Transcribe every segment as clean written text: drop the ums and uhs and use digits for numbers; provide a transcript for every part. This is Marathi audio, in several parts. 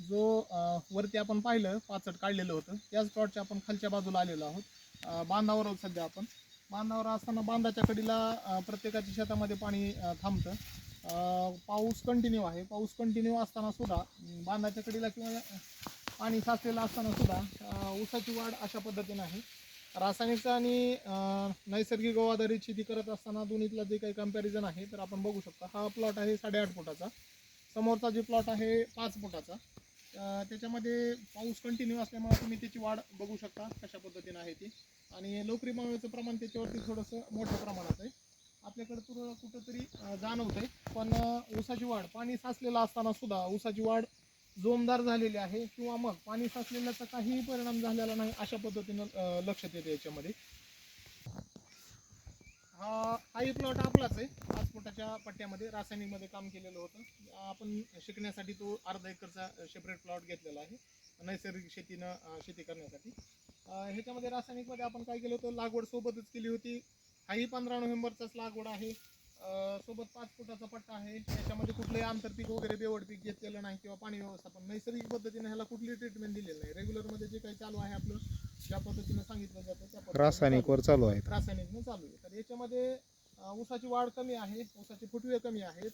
जो वरती आपण पाहिलं पाचट काढलेलं होतं त्याच प्लॉटच्या आपण खालच्या बाजूला आलेलो आहोत. बांधावर आहोत सध्या आपण. बांधावर असताना बांधाच्या कडीला प्रत्येकाच्या शेतामध्ये पाणी थांबतं. पाऊस कंटिन्यू आहे. पाऊस कंटिन्यू असताना सुद्धा बांधाच्या कडीला किंवा पाणी साचलेलं असताना सुद्धा ऊसाची वाढ अशा पद्धतीने आहे. रासायनिक आणि नैसर्गिक आधारित शेती करत असताना दोन्हीतला जे काही कंपॅरिझन आहे तर आपण बघू शकता. हा प्लॉट आहे 8.5 फुटाचा. समोरचा जे प्लॉट आहे 5 फुटाचा. त्याच्यामध्ये पाऊस कंटिन्यू असल्यामुळे तुम्ही त्याची वाढ बघू शकता कशा पद्धतीने आहे ती. आणि लोकरी माव्याचं प्रमाण त्याच्यावरती थोडंसं मोठ्या प्रमाणात आहे. आपल्याकडे कुठंतरी जाणवतंय. पण ऊसाची वाढ पाणी साचलेलं असताना सुद्धा ऊसाची वाढ जोमदार झालेली आहे किंवा मग पाणी साचलेल्याचा काहीही परिणाम झालेला नाही अशा पद्धतीनं लक्षात येते याच्यामध्ये. हाही प्लॉट आपलाच आहे. 5 फुटाच्या पट्ट्यामध्ये रासायनिकमध्ये काम केलेलं होतं. आपण शिकण्यासाठी तो अर्धा एकरचा सेपरेट प्लॉट घेतलेला आहे नैसर्गिक शेती करण्यासाठी. ह्याच्यामध्ये रासायनिकमध्ये आपण काय केलं होतं, लागवड सोबतच केली होती. हाही 15 नोव्हेंबरचाच लागवड आहे. सोबत 5 फुटाचा पट्टा आहे. त्याच्यामध्ये कुठलंही आंतरपीक वगैरे बेवड पीक घेतलेलं नाही किंवा पाणी व्यवस्थापन नैसर्गिक पद्धतीने ह्याला कुठली ट्रीटमेंट दिलेली नाही. रेग्युलरमध्ये जे काही चालू आहे आपलं ज्या पद्धतीने सांगितलं जातं त्या पद्धतीने रासायनिकवर चालू आहे. रासायनिकनं चालू आहे. तर याच्यामध्ये ऊसाची वाढ कमी आहे, ऊसाचे फुटवे कमी आहेत.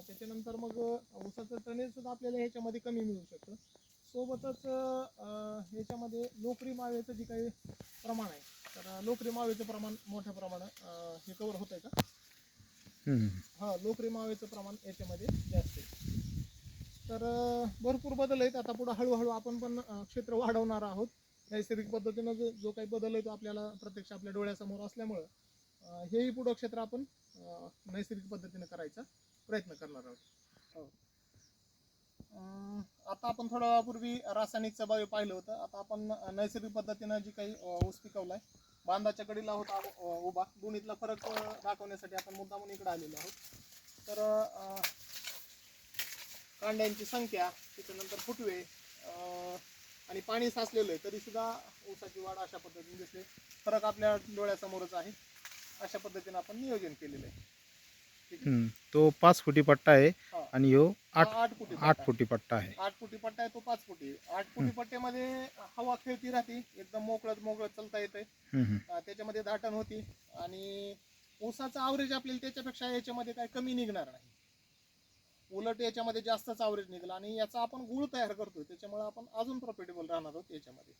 त्याच्यानंतर मग ऊसाचं टनेज सुद्धा आपल्याला ह्याच्यामध्ये कमी मिळू शकतं. सोबतच ह्याच्यामध्ये लोकरी मावेचं जे काही प्रमाण आहे तर लोकरी मावेचं प्रमाण मोठ्या प्रमाणात हे कव्हर होत आहे का? हां, लोकरी मावेचं प्रमाण याच्यामध्ये जास्त आहे. तर भरपूर बदल आहेत. आता पुढे हळूहळू आपण पण क्षेत्र वाढवणार आहोत. नैसर्गिक पद्धतीनं जो काही बदल आहे तो आपल्याला प्रत्यक्ष आपल्या डोळ्यासमोर असल्यामुळं हेही पुढं क्षेत्र आपण नैसर्गिक पद्धतीनं करायचा प्रयत्न करणार आहोत. हो. आता आपण थोड्या वेळापूर्वी रासायनिकचा बायो पाहिलं होतं. आता आपण नैसर्गिक पद्धतीनं जी काही ऊस पिकवलाय बांधाच्या कडीला होता उभा. दोन्हीतला फरक दाखवण्यासाठी आपण मुद्दामून इकडे आलेलो आहोत. तर कांड्यांची संख्या, त्याच्यानंतर फुटवे आणि पाणी साचलेलं आहे तरी सुद्धा ऊसाची वाढ अशा पद्धतीने दिसते. फरक आपल्या डोळ्यासमोरच आहे. अशा पद्धतीने आपण नियोजन केलेलं आहे. ठीक आहे. तो 5 फुटी पट्टा आहे हा. आणि ह्यो हा 8 फुटी 8 फुटी पट्टा आहे. 8 फुटी पट्टा आहे, तो 5 फुटी. 8 फुटी पट्ट्यामध्ये हवा खेळती राहते, एकदम मोकळं चालता येतंय. त्याच्यामध्ये दाटण होती आणि ऊसाचा आवरेज आपल्याला त्याच्यापेक्षा याच्यामध्ये काय कमी निघणार नाही. उलट याच्यामध्ये जास्तच आवरेज निघाला आणि याचा आपण गुळ तयार करतोय त्याच्यामुळे आपण अजून प्रॉफिटेबल राहणार आहोत याच्यामध्ये.